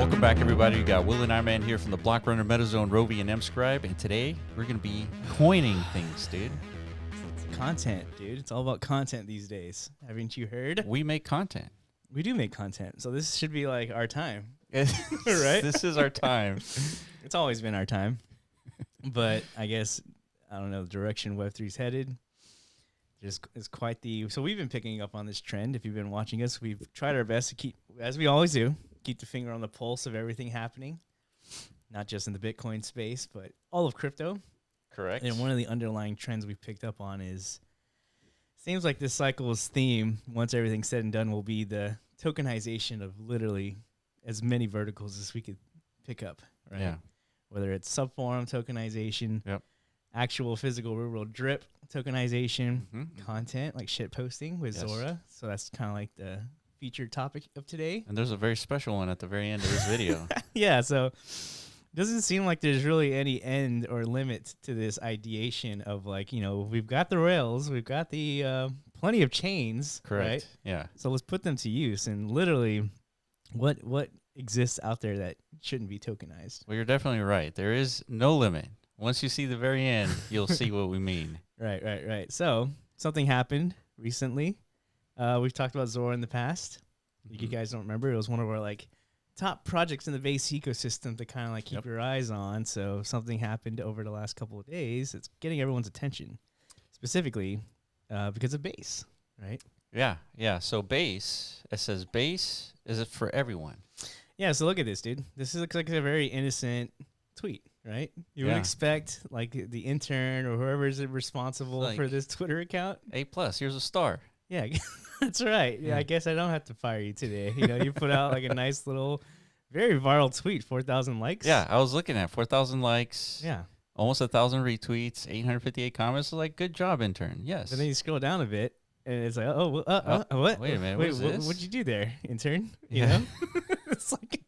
Welcome back, everybody. We got Will and Iron here from the Block Runner MetaZone, Rovi, and MScribe, and today we're going to be coining things, dude. Content, dude. It's all about content these days. Haven't you heard? We make content. We do make content, so this should be like our time. Right? This is our time. It's always been our time. But I guess, I don't know, the direction Web3's headed. It's quite the... So we've been picking up on this trend. If you've been watching us, we've tried our best to keep, as we always do, keep the finger on the pulse of everything happening. Not just in the Bitcoin space, but all of crypto. Correct. And one of the underlying trends we picked up on is... Seems like this cycle's theme, once everything's said and done, will be the tokenization of literally as many verticals as we could pick up, right? Yeah. Whether it's subforum tokenization, Yep. actual physical real-world drip tokenization, content like shit posting with Zora. So that's kind of like the featured topic of today. And there's a very special one at the very end of this video. Yeah, so doesn't seem like there's really any end or limit to this ideation of like, you know, we've got the rails, we've got the plenty of chains. Correct. Right? Yeah. So let's put them to use. And literally, what exists out there that shouldn't be tokenized? Well, you're definitely right. There is no limit. Once you see the very end, you'll see what we mean. Right. So something happened recently. We've talked about Zora in the past. You guys don't remember. It was one of our like top projects in the base ecosystem to kind of like keep your eyes on. So something happened over the last couple of days. It's getting everyone's attention, specifically because of base, right? Yeah. So base, it says base, is it for everyone? Yeah, so look at this, dude. This looks like a very innocent tweet, right? You would expect like the intern or whoever is responsible like, for this Twitter account. A+, here's a star. Yeah, that's right. Yeah, I guess I don't have to fire you today. You know, you put out like a nice little, very viral tweet, 4,000 likes. Yeah, I was looking at 4,000 likes. Yeah. Almost 1,000 retweets, 858 comments. Like, good job, intern. Yes. And then you scroll down a bit, and it's like, what? Wait a minute. What'd you do there, intern? You Yeah. know? It's like,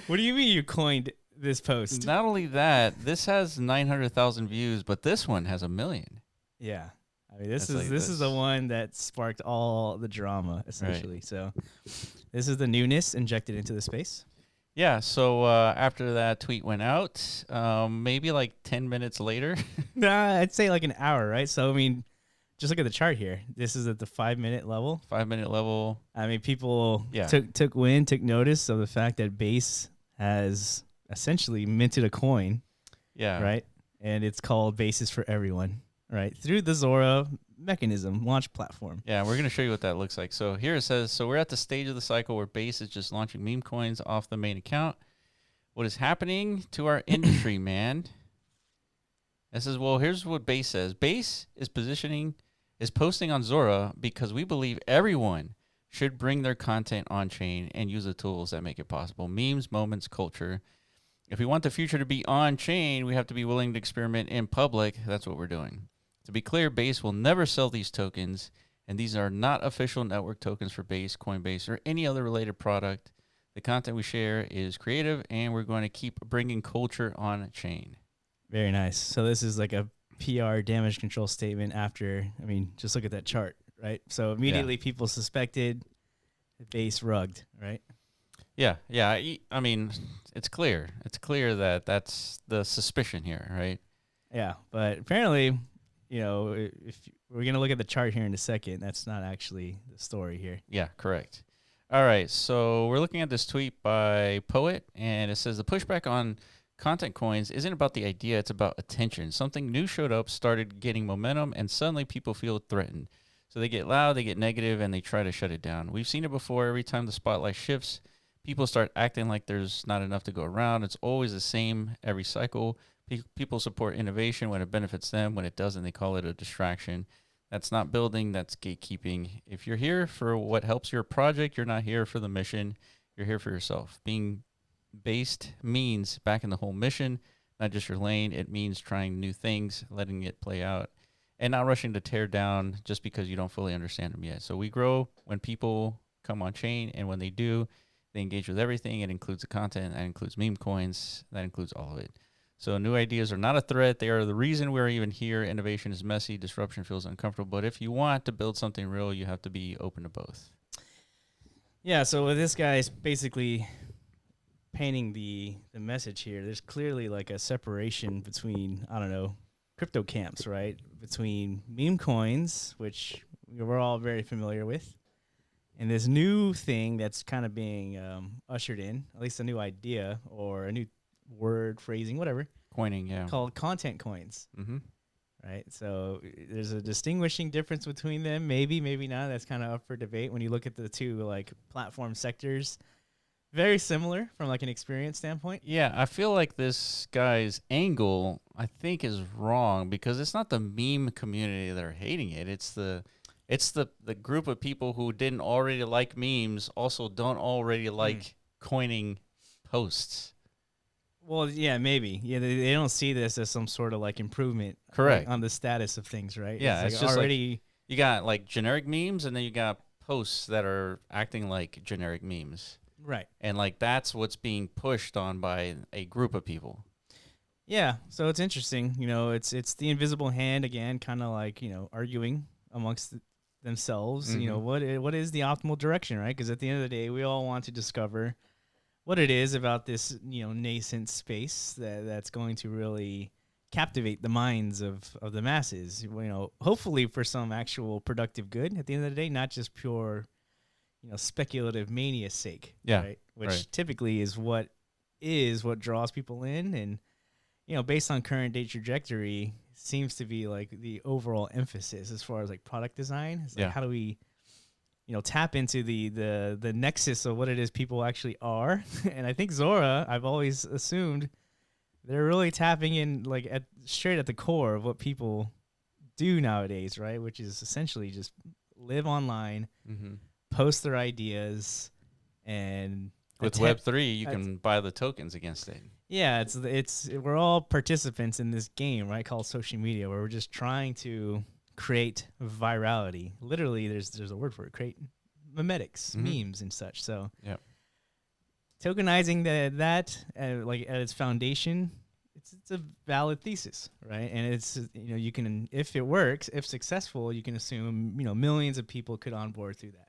what do you mean you coined this post? Not only that, this has 900,000 views, but this one has 1 million. Yeah. I mean, this That's is the one that sparked all the drama, essentially. Right. So this is the newness injected into the space. Yeah, so after that tweet went out, maybe like 10 minutes later. Nah, I'd say like an hour, right? So, I mean, just look at the chart here. This is at the 5-minute level. 5-minute level. I mean, people took notice of the fact that Base has essentially minted a coin. Yeah. Right? And it's called Bases for Everyone. Right, through the Zora mechanism, launch platform. Yeah, we're going to show you what that looks like. So here it says, so we're at the stage of the cycle where Base is just launching meme coins off the main account. What is happening to our industry, man? It says, well, here's what Base says. Base is posting on Zora because we believe everyone should bring their content on-chain and use the tools that make it possible. Memes, moments, culture. If we want the future to be on-chain, we have to be willing to experiment in public. That's what we're doing. To be clear, Base will never sell these tokens, and these are not official network tokens for Base, Coinbase, or any other related product. The content we share is creative, and we're going to keep bringing culture on-chain. Very nice. So this is like a PR damage control statement after, I mean, just look at that chart, right? So immediately people suspected Base rugged, right? Yeah. I mean, it's clear. It's clear that that's the suspicion here, right? Yeah, but apparently, you know, if we're going to look at the chart here in a second, that's not actually the story here. Yeah, correct. All right, so we're looking at this tweet by Poet, and it says the pushback on content coins isn't about the idea, it's about attention. Something new showed up, started getting momentum, and suddenly people feel threatened. So they get loud, they get negative, and they try to shut it down. We've seen it before. Every time the spotlight shifts, people start acting like there's not enough to go around. It's always the same every cycle. People support innovation when it benefits them. When it doesn't, they call it a distraction. That's not building, that's gatekeeping. If you're here for what helps your project, you're not here for the mission. You're here for yourself. Being based means back in the whole mission, not just your lane. It means trying new things, letting it play out, and not rushing to tear down just because you don't fully understand them yet. So we grow when people come on chain, and when they do, they engage with everything. It includes the content, that includes meme coins, that includes all of it. So new ideas are not a threat. They are the reason we're even here. Innovation is messy. Disruption feels uncomfortable. But if you want to build something real, you have to be open to both. Yeah, so this guy's basically painting the message here, there's clearly like a separation between, I don't know, crypto camps, right? Between meme coins, which we're all very familiar with, and this new thing that's kind of being ushered in, at least a new idea or a new word, phrasing, whatever, Coining, yeah. called content coins. Mm-hmm. Right. So there's a distinguishing difference between them. Maybe, maybe not. That's kind of up for debate when you look at the two like platform sectors. Very similar from like an experience standpoint. Yeah, I feel like this guy's angle, I think, is wrong because it's not the meme community that are hating it. It's the group of people who didn't already like memes also don't already like coining posts. Well, yeah, maybe. Yeah, they don't see this as some sort of like improvement, Correct, like, on the status of things, right? Yeah, it's it's like just already. like you got like generic memes, and then you got posts that are acting like generic memes, Right. and like that's what's being pushed on by a group of people. Yeah. So it's interesting. You know, it's the invisible hand again, kind of like, you know, arguing amongst themselves. You know, what is the optimal direction, right? Because at the end of the day, we all want to discover what it is about this, you know, nascent space that's going to really captivate the minds of the masses, you know, hopefully for some actual productive good at the end of the day, not just pure, you know, speculative mania's sake. Yeah, right? Which right. typically is what draws people in. And, you know, based on current day trajectory, seems to be like the overall emphasis as far as like product design. It's like, how do we, you know, tap into the nexus of what it is people actually are. And I think Zora, I've always assumed they're really tapping in like straight at the core of what people do nowadays, right? Which is essentially just live online, post their ideas, and with Web3, you can buy the tokens against it. Yeah, we're all participants in this game, right? Called social media, where we're just trying to create virality. Literally, there's a word for it: create memetics, memes, and such. So, tokenizing that like at its foundation, it's a valid thesis, right? And it's, you know, you can, if it works, if successful, you can assume, you know, millions of people could onboard through that.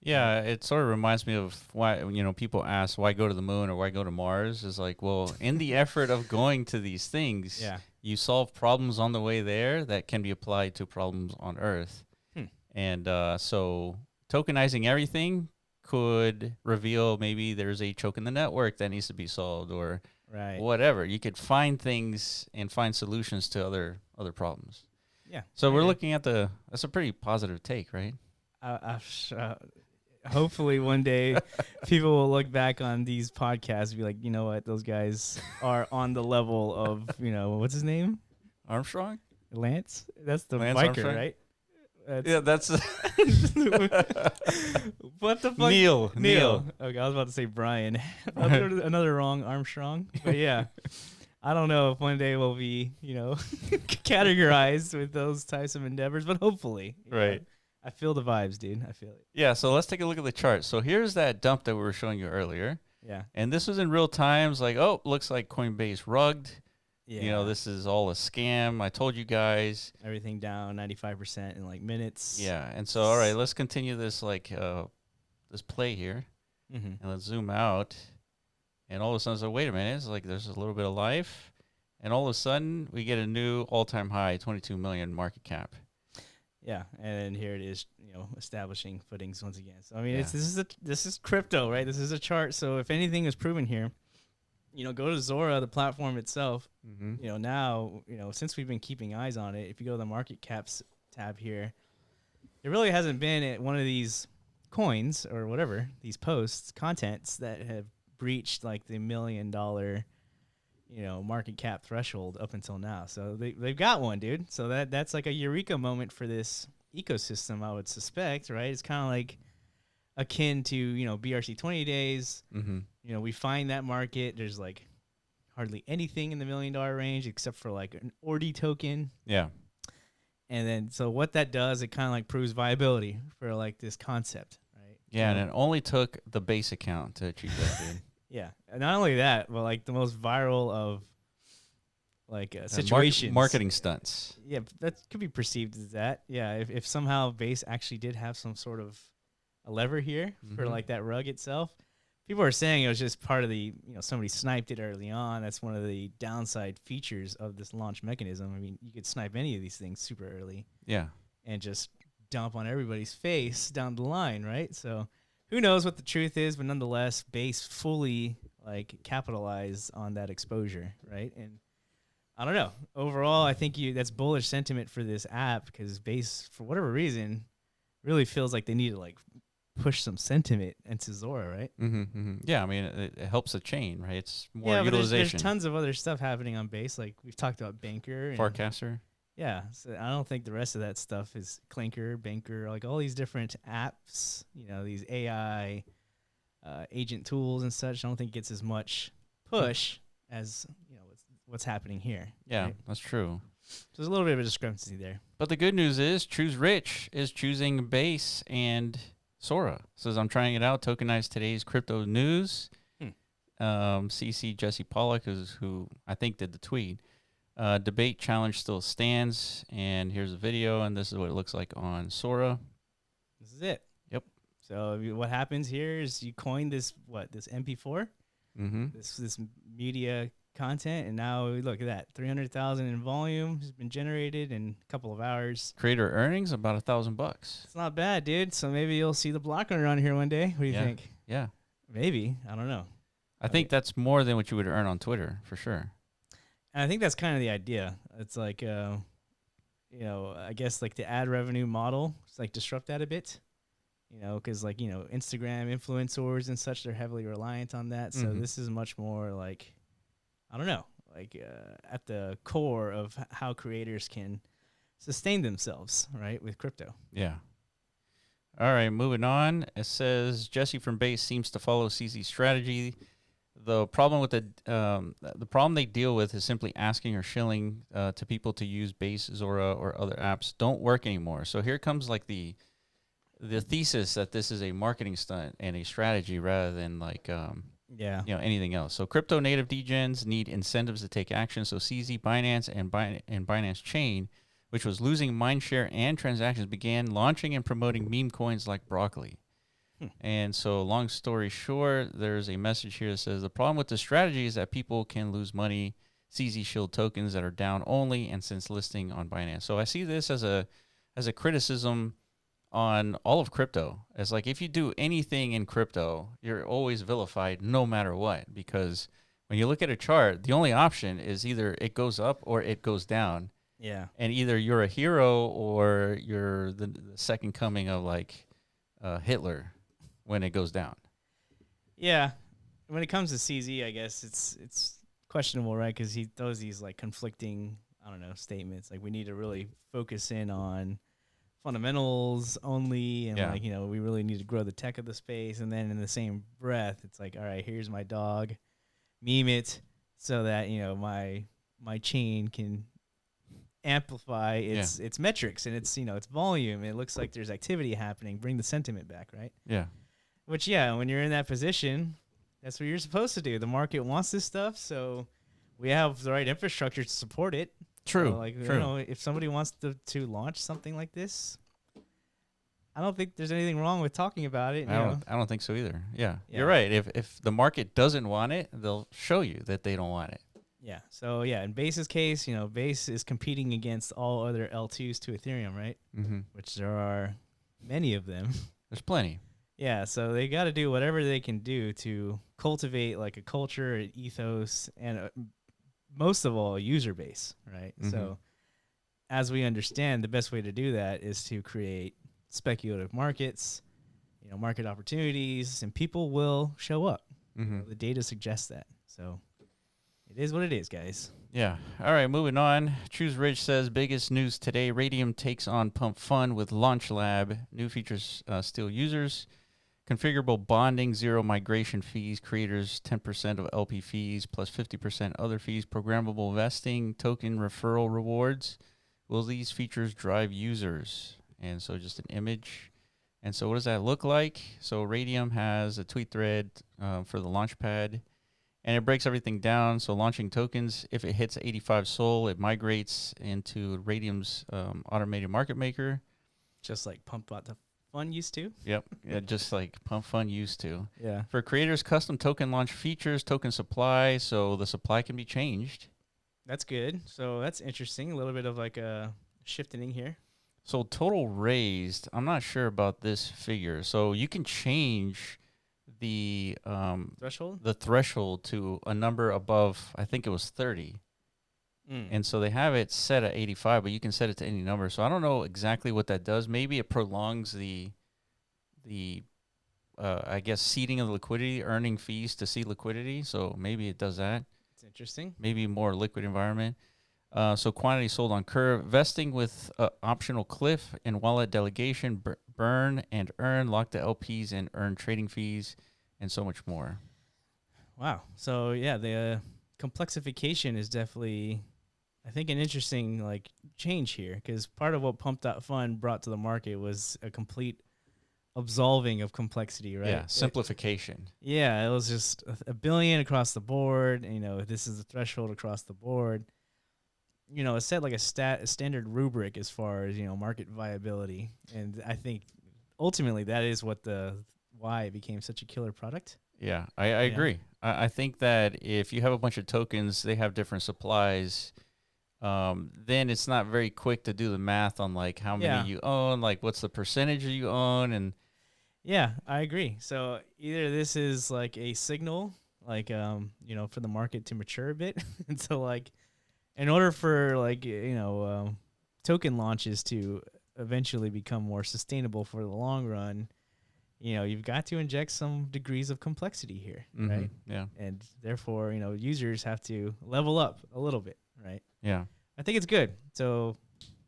Yeah, it sort of reminds me of why, you know, people ask why go to the moon or why go to Mars. Is like, well, in the effort of going to these things, you solve problems on the way there that can be applied to problems on Earth. And so tokenizing everything could reveal maybe there's a choke in the network that needs to be solved, or whatever. You could find things and find solutions to other problems. Yeah. So we're looking at that's a pretty positive take, right? Hopefully one day people will look back on these podcasts and be like, you know what, those guys are on the level of, you know, what's his name? Armstrong? Lance? That's the Lance biker, Armstrong? right? That's what the fuck? Neil. Okay, I was about to say Brian. Another wrong Armstrong. But yeah, I don't know if one day we'll be, you know, categorized with those types of endeavors, but hopefully. Right. Know, I feel the vibes, dude. I feel it. Yeah, so let's take a look at the chart. So here's that dump that we were showing you earlier. Yeah. And this was in real times, like, oh, looks like Coinbase rugged. Yeah. You know, this is all a scam. I told you guys. Everything down 95% in like minutes. Yeah. And so, all right, let's continue this, like, this play here. And let's zoom out. And all of a sudden, so wait a minute. It's like there's a little bit of life. And all of a sudden, we get a new all-time high, 22 million market cap. Yeah, and here it is, you know, establishing footings once again. So I mean, this is crypto, right? This is a chart. So if anything is proven here, you know, go to Zora, the platform itself. You know, now, you know, since we've been keeping eyes on it, if you go to the market caps tab here, there really hasn't been at one of these coins or whatever, these posts, contents that have breached like the $1 million, you know, market cap threshold up until now. So they've got one, dude. So that's like a eureka moment for this ecosystem, I would suspect, right? It's kind of like akin to, you know, BRC 20 days. You know, we find that market. There's like hardly anything in the $1 million range except for like an ORDI token. Yeah. And then, so what that does, it kind of like proves viability for like this concept, right? Yeah, and it only took the base account to achieve that, dude. Yeah, and not only that, but like the most viral of like situations, marketing stunts. Yeah, that could be perceived as that. Yeah, if somehow Base actually did have some sort of a lever here for like that rug itself, People are saying it was just part of the, somebody sniped it early on. That's one of the downside features of this launch mechanism. I mean, you could snipe any of these things super early. Yeah. And just dump on everybody's face down the line, right? So who knows what the truth is, but nonetheless, Base fully capitalized on that exposure, right? And I don't know. Overall, I think that's bullish sentiment for this app because Base, for whatever reason, really feels like they need to push some sentiment into Zora, right? Yeah, I mean, it helps the chain, right? It's more but utilization. There's tons of other stuff happening on Base. Like we've talked about Banker. Forecaster. Yeah, so I don't think the rest of that stuff is Clinker, Banker, like all these different apps, these AI agent tools and such. I don't think it gets as much push as, what's happening here. Yeah, right? that's true. So there's a little bit of a discrepancy there. But the good news is Choose Rich is choosing Base and Zora. Says, I'm trying it out. Tokenize today's crypto news. CC Jesse Pollock is who I think did the tweet. Debate challenge still stands. And here's a video, and this is what it looks like on Zora. This is it. Yep. So what happens here is you coin this MP4, this media content, and now look at that, 300,000 in volume has been generated in a couple of hours. Creator earnings about $1,000. It's not bad, dude. So maybe you'll see the block around here one day. What do you think? Yeah, maybe. I don't know. I think that's more than what you would earn on Twitter for sure. And I think that's kind of the idea. It's like, I guess like the ad revenue model, it's disrupt that a bit. Because Instagram influencers and such, they're heavily reliant on that. So this is much more I don't know, at the core of how creators can sustain themselves, right, with crypto. Yeah. All right, moving on. It says Jesse from Base seems to follow CZ's strategy. The problem with the problem they deal with is simply asking or shilling to people to use Base, Zora, or other apps don't work anymore. So here comes the thesis that this is a marketing stunt and a strategy rather than anything else. So crypto native degens need incentives to take action. So CZ, Binance, and Binance Chain, which was losing mindshare and transactions, began launching and promoting meme coins like broccoli. And so long story short, there's a message here that says the problem with the strategy is that people can lose money. CZ shield tokens that are down only and since listing on Binance. So I see this as a criticism on all of crypto. It's like if you do anything in crypto, you're always vilified no matter what, because when you look at a chart, the only option is either it goes up or it goes down. Yeah. And either you're a hero or you're the second coming of Hitler when it goes down. Yeah. When it comes to CZ, I guess it's questionable, right? Because he throws these conflicting, statements. We need to really focus in on fundamentals only, and we really need to grow the tech of the space. And then in the same breath, it's all right, here's my dog, meme it so that my chain can amplify its metrics and its volume. It looks like there's activity happening. Bring the sentiment back, right? Yeah. Which when you're in that position, that's what you're supposed to do. The market wants this stuff, so we have the right infrastructure to support it. True. So, true. If somebody wants to launch something like this, I don't think there's anything wrong with talking about it. I don't think so either. Yeah. You're right. If the market doesn't want it, they'll show you that they don't want it. Yeah. So in Base's case, Base is competing against all other L2s to Ethereum, right? Which there are many of them. There's plenty. Yeah. So they got to do whatever they can do to cultivate a culture, an ethos, and most of all, a user base, right? So as we understand, the best way to do that is to create speculative markets, market opportunities, and people will show up. The data suggests that. So it is what it is, guys. Yeah. All right, moving on. Choose Rich says, biggest news today, Radium takes on pump.fun with Launch Lab. New features steal users. Configurable bonding, zero migration fees, creators 10% of LP fees plus 50% other fees, programmable vesting, token referral rewards. Will these features drive users? And so just an image. And so what does that look like? So Radium has a tweet thread for the launchpad, and it breaks everything down. So launching tokens, if it hits 85 SOL, it migrates into Radium's automated market maker. Just like pump.fun. Fun used to. Yep. Yeah, just like pump.fun used to. Yeah. For creators, custom token launch features, token supply, so the supply can be changed. That's good. So that's interesting. A little bit of like a shifting here. So total raised, I'm not sure about this figure. So you can change the threshold to a number above, I think it was 30. And so they have it set at 85, but you can set it to any number. So I don't know exactly what that does. Maybe it prolongs the I guess seeding of the liquidity, earning fees to seed liquidity. So maybe it does that. It's interesting. Maybe more liquid environment. So quantity sold on curve, vesting with optional cliff and wallet delegation, burn and earn, lock the LPs and earn trading fees, and so much more. Wow. So yeah, the complexification is definitely, I think, an interesting like change here, because part of what pump.fun brought to the market was a complete absolving of complexity, right? Yeah, simplification. It was just a billion across the board. You know, this is the threshold across the board. You know, it set like a standard rubric as far as, you know, market viability. And I think ultimately that is why it became such a killer product. Yeah, I agree. I think that if you have a bunch of tokens, they have different supplies, then it's not very quick to do the math on like how many you own, like what's the percentage you own. And yeah, I agree. So either this is like a signal, like, you know, for the market to mature a bit. And so like, in order for like, you know, token launches to eventually become more sustainable for the long run, you know, you've got to inject some degrees of complexity here, right? Yeah. And therefore, you know, users have to level up a little bit, right? Yeah. I think it's good. So,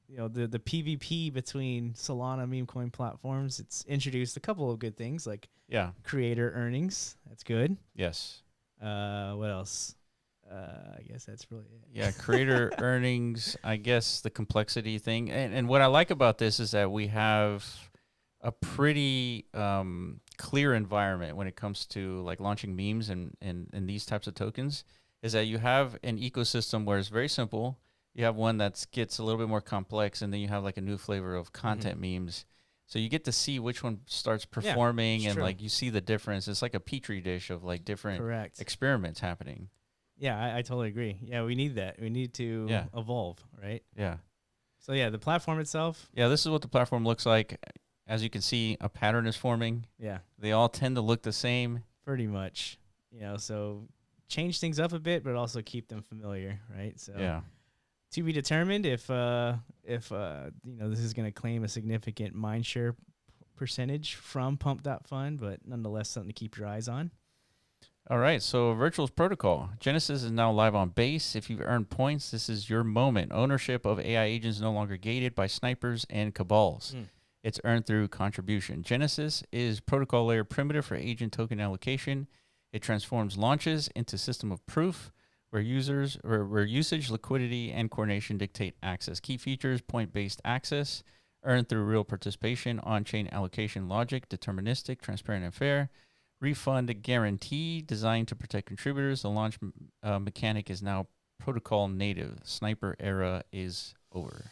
you know, the PvP between Solana meme coin platforms, it's introduced a couple of good things like creator earnings. That's good. Yes. What else? I guess that's really it. Yeah, creator earnings, I guess the complexity thing. And what I like about this is that we have a pretty clear environment when it comes to like launching memes and these types of tokens, is that you have an ecosystem where it's very simple. You have one that gets a little bit more complex, and then you have like a new flavor of content memes. So you get to see which one starts performing, and like you see the difference. It's like a petri dish of like different experiments happening. Yeah, I totally agree. Yeah, we need that. We need to evolve, right? Yeah. So yeah, the platform itself. Yeah, this is what the platform looks like. As you can see, a pattern is forming. Yeah. They all tend to look the same. Pretty much. You know, so change things up a bit, but also keep them familiar, right? So to be determined if you know, this is going to claim a significant mindshare percentage from pump.fun, but nonetheless something to keep your eyes on. All right, so Virtual's protocol. Genesis is now live on base. If you've earned points, this is your moment. Ownership of AI agents no longer gated by snipers and cabals. It's earned through contribution. Genesis is protocol layer primitive for agent token allocation. It transforms launches into system of proof where usage, liquidity, and coordination dictate access. Key features: point-based access, earned through real participation, on-chain allocation logic, deterministic, transparent, and fair. Refund guarantee, designed to protect contributors. The launch mechanic is now protocol native. Sniper era is over.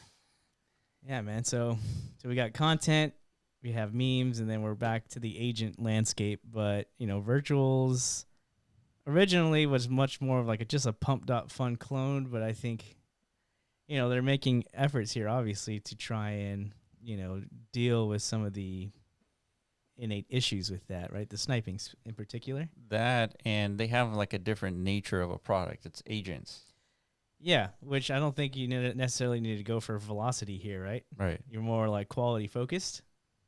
Yeah, man. So we got content, we have memes, and then we're back to the agent landscape. But, you know, Virtuals originally was much more of like just a pump.fun clone. But I think, you know, they're making efforts here, obviously, to try and, you know, deal with some of the innate issues with that, right? The snipings in particular. That, and they have like a different nature of a product. It's agents. Yeah, which I don't think you necessarily need to go for velocity here, right? Right. You're more like quality focused.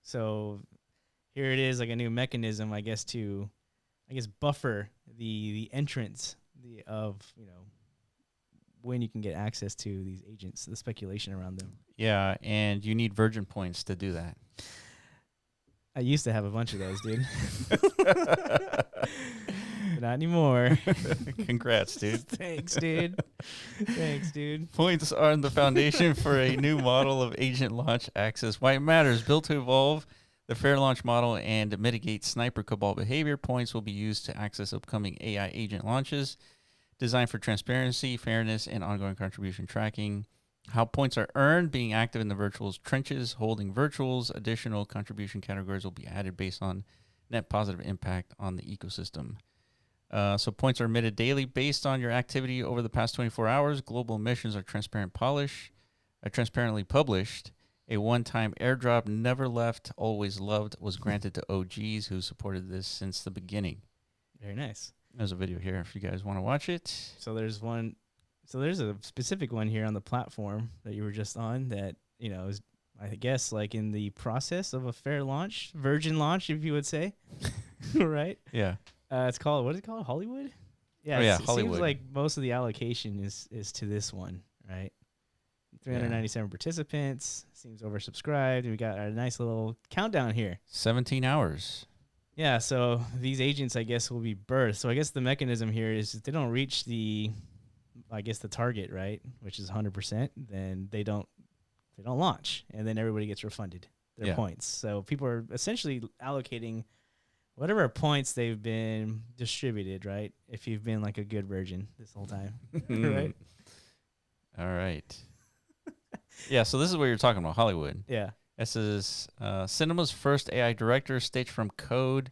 So here it is, like a new mechanism, I guess, to buffer the entrance of, you know, when you can get access to these agents, the speculation around them. Yeah, and you need virgin points to do that. I used to have a bunch of those, dude. Not anymore. Congrats, dude. Thanks, dude. Thanks, dude. Points are the foundation for a new model of agent launch access. Why it matters: built to evolve the fair launch model and mitigate sniper cabal behavior. Points will be used to access upcoming AI agent launches, designed for transparency, fairness, and ongoing contribution tracking. How points are earned being active in the virtuals trenches, holding virtuals. Additional contribution categories will be added based on net positive impact on the ecosystem. So points are emitted daily based on your activity over the past 24 hours. Global emissions are transparently published. A one-time airdrop, never left, always loved, was granted to OGs who supported this since the beginning. Very nice. There's a video here if you guys want to watch it. So there's one. So there's a specific one here on the platform that you were just on that, you know, is, I guess, like in the process of a fair launch, virgin launch, if you would say. Right? Yeah. It's called, what is it called? Hollywood? Yeah. Oh, yeah, it Hollywood. seems like most of the allocation is to this one, right? 397 participants. Seems oversubscribed. We got a nice little countdown here. 17 hours. Yeah, so these agents, I guess, will be birthed. So I guess the mechanism here is if they don't reach the target, right, which is 100%, then they don't launch, and then everybody gets refunded their points. So people are essentially allocating whatever points they've been distributed, right, if you've been like a good virgin this whole time, right? All right. Yeah, so this is what you're talking about, Hollywood. Yeah. This is cinema's first AI director, staged from code,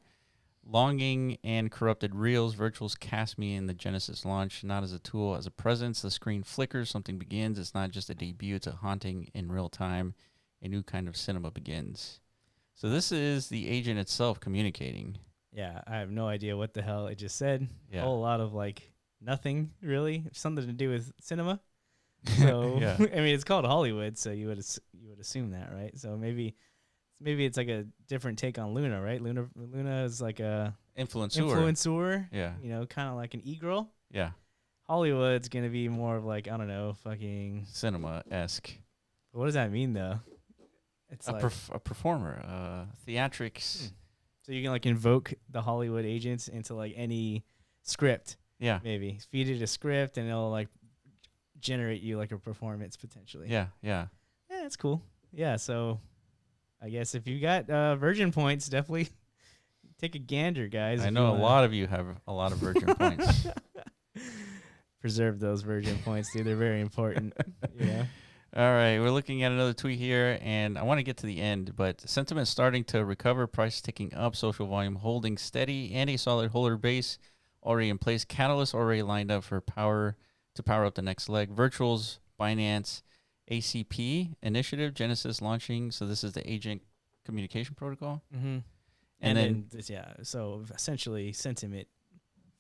longing and corrupted reels. Virtuals cast me in the Genesis launch, not as a tool, as a presence. The screen flickers, something begins. It's not just a debut, it's a haunting in real time. A new kind of cinema begins. So this is the agent itself communicating. Yeah, I have no idea what the hell it just said. Yeah. A whole lot of like nothing really, something to do with cinema. So Yeah. I mean, it's called Hollywood, so you would assume that, right? So maybe it's like a different take on Luna, right? Luna is like a influencer. Yeah. You know, kind of like an e-girl. Yeah. Hollywood's gonna be more of like, I don't know, fucking Cinema-esque. What does that mean though? It's a performer, theatrics. So you can like invoke the Hollywood agents into like any script. Yeah. Maybe feed it a script and it'll like generate you like a performance potentially. Yeah. Yeah. Yeah, that's cool. Yeah, so I guess if you got virgin points, definitely take a gander, guys. I know a lot of you have a lot of virgin points. Preserve those virgin points, dude. They're very important. Yeah. All right, we're looking at another tweet here, and I want to get to the end, but sentiment starting to recover, price ticking up, social volume holding steady, and a solid holder base already in place. Catalyst already lined up for power up the next leg. Virtuals, Binance, ACP initiative, Genesis launching. So this is the agent communication protocol. Mm-hmm. And then so essentially sentiment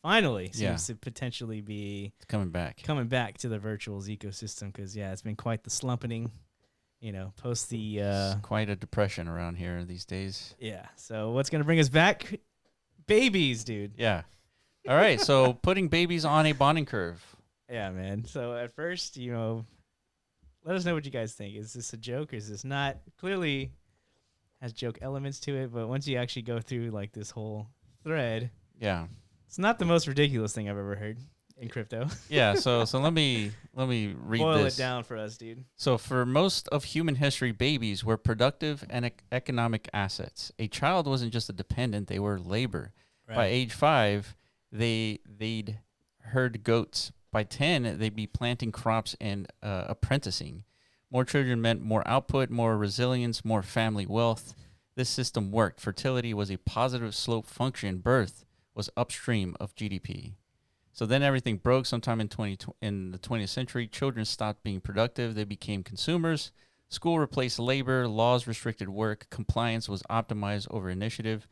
finally seems to potentially be coming back to the virtuals ecosystem because it's been quite the slumping, post the it's quite a depression around here these days. Yeah. So what's gonna bring us back? Babies, dude. Yeah. All right. So putting babies on a bonding curve. Yeah, man. So at first, let us know what you guys think. Is this a joke or is this not? Clearly has joke elements to it, but once you actually go through like this whole thread, it's not the most ridiculous thing I've ever heard in crypto. Yeah, so let me read Boil this. it down for us, dude. So for most of human history, babies were productive and economic assets. A child wasn't just a dependent, they were labor. Right. By age 5, they'd herd goats. By 10, they'd be planting crops and apprenticing. More children meant more output, more resilience, more family wealth. This system worked. Fertility was a positive slope function. Birth was upstream of GDP. So then everything broke sometime in the 20th century. Children stopped being productive. They became consumers. School replaced labor. Laws restricted work. Compliance was optimized over initiative.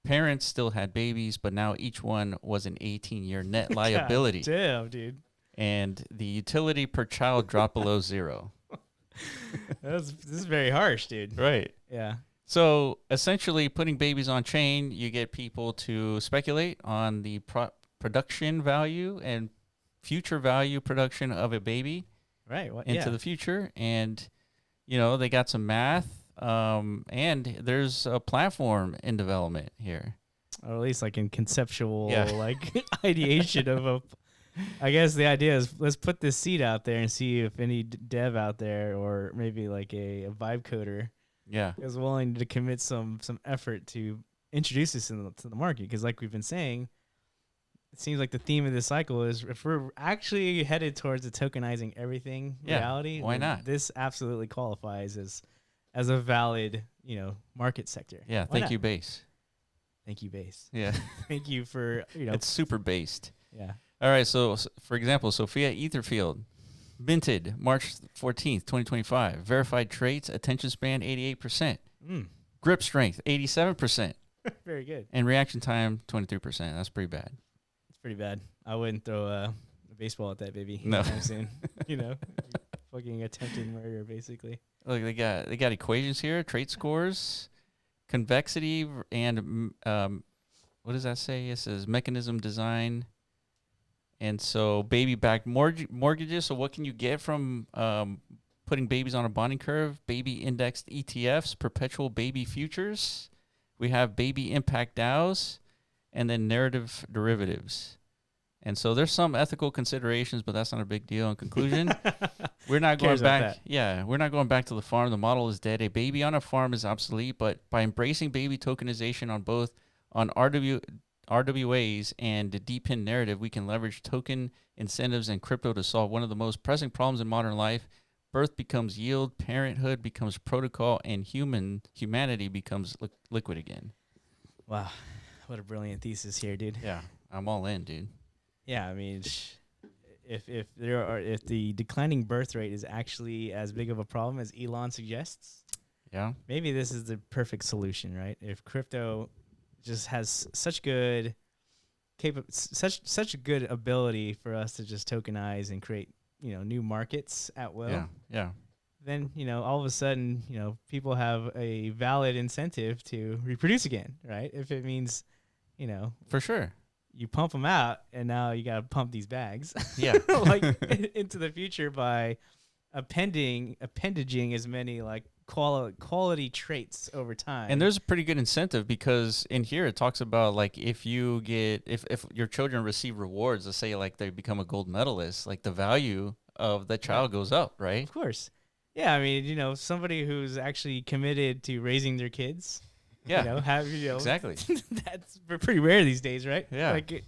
Parents still had babies, but now each one was an 18-year net liability. God damn, dude. And the utility per child dropped below 0. This is very harsh, dude. Right. Yeah. So essentially putting babies on chain, you get people to speculate on the production value and future value production of a baby into the future. And, they got some math. And there's a platform in development here. Or at least like in conceptual ideation of I guess the idea is let's put this seed out there and see if any dev out there or maybe like a vibe coder is willing to commit some effort to introduce this to the market. Because like we've been saying, it seems like the theme of this cycle is if we're actually headed towards the tokenizing everything reality, why then not? This absolutely qualifies as a valid, market sector. Yeah, Why thank not? you, base. Thank you, base. Yeah, Thank you for, it's super based. yeah. All right, so for example, Sophia Etherfield, minted March 14th, 2025. Verified traits, attention span 88%, grip strength 87%, Very good. and reaction time 23%. That's pretty bad. It's pretty bad. I wouldn't throw a baseball at that baby. No. anytime soon. Fucking attempted murder, basically. Look, they got equations here, trait scores, convexity, and what does that say? It says mechanism design. And so baby-backed mortgages. So what can you get from putting babies on a bonding curve? Baby-indexed ETFs, perpetual baby futures. We have baby impact DAOs, and then narrative derivatives. And so there's some ethical considerations, but that's not a big deal. In conclusion, we're not going back. Yeah, we're not going back to the farm. The model is dead. A baby on a farm is obsolete, but by embracing baby tokenization on RWAs and the deep-in narrative, we can leverage token incentives and crypto to solve one of the most pressing problems in modern life. Birth becomes yield, parenthood becomes protocol, and humanity becomes liquid again. Wow, what a brilliant thesis here, dude. Yeah, I'm all in, dude. Yeah, I mean, if the declining birth rate is actually as big of a problem as Elon suggests, Yeah, maybe this is the perfect solution, right? If crypto just has such good such a good ability for us to just tokenize and create, new markets at will. Yeah. Then, all of a sudden, people have a valid incentive to reproduce again, right? If it means, For sure. you pump them out and now you got to pump these bags Yeah. like into the future by appendaging as many like quality traits over time. And there's a pretty good incentive because in here it talks about like if your children receive rewards, let's say like they become a gold medalist, like the value of the child goes up, right? Of course. Yeah, I mean, somebody who's actually committed to raising their kids. Yeah. Exactly. Exactly. That's pretty rare these days, right? Yeah. Like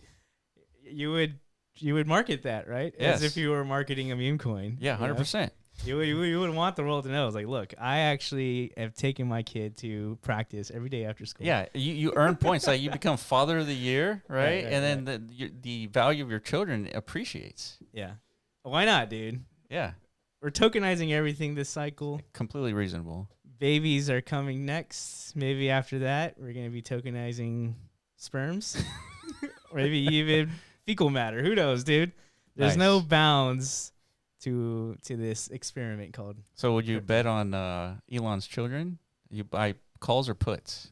you would market that, right? Yes. As if you were marketing a meme coin. Yeah, 100%. You would want the world to know. It's like, look, I actually have taken my kid to practice every day after school. Yeah, you earn points. Like you become father of the year, right? Right, and then the value of your children appreciates. Yeah. Why not, dude? Yeah, We're tokenizing everything this cycle. completely reasonable. Babies are coming next. Maybe after that, we're going to be tokenizing sperms. Or maybe even fecal matter. Who knows, dude? There's no bounds to this experiment called. So would you bet on Elon's children? You buy calls or puts?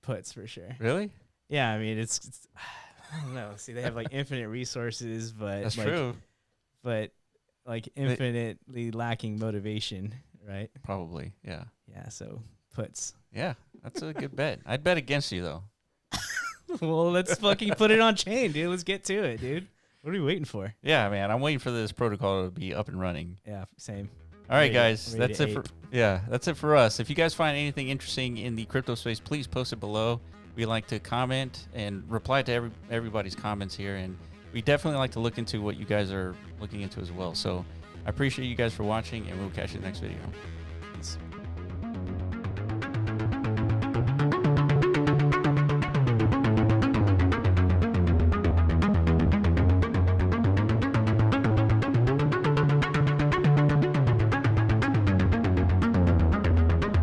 Puts for sure. Really? Yeah, I mean, it's I don't know. See, they have like infinite resources, but That's like, true. But like infinitely lacking motivation, right? Probably, yeah. Yeah, so puts. Yeah, that's a good bet. I'd bet against you, though. Well, let's fucking put it on chain, dude. Let's get to it, dude. What are we waiting for? Yeah, man. I'm waiting for this protocol to be up and running. Yeah, same. All right, guys. ready That's to it that's it for us. If you guys find anything interesting in the crypto space, please post it below. We like to comment and reply to everybody's comments here, and we definitely like to look into what you guys are looking into as well. So I appreciate you guys for watching, and we'll catch you in the next video.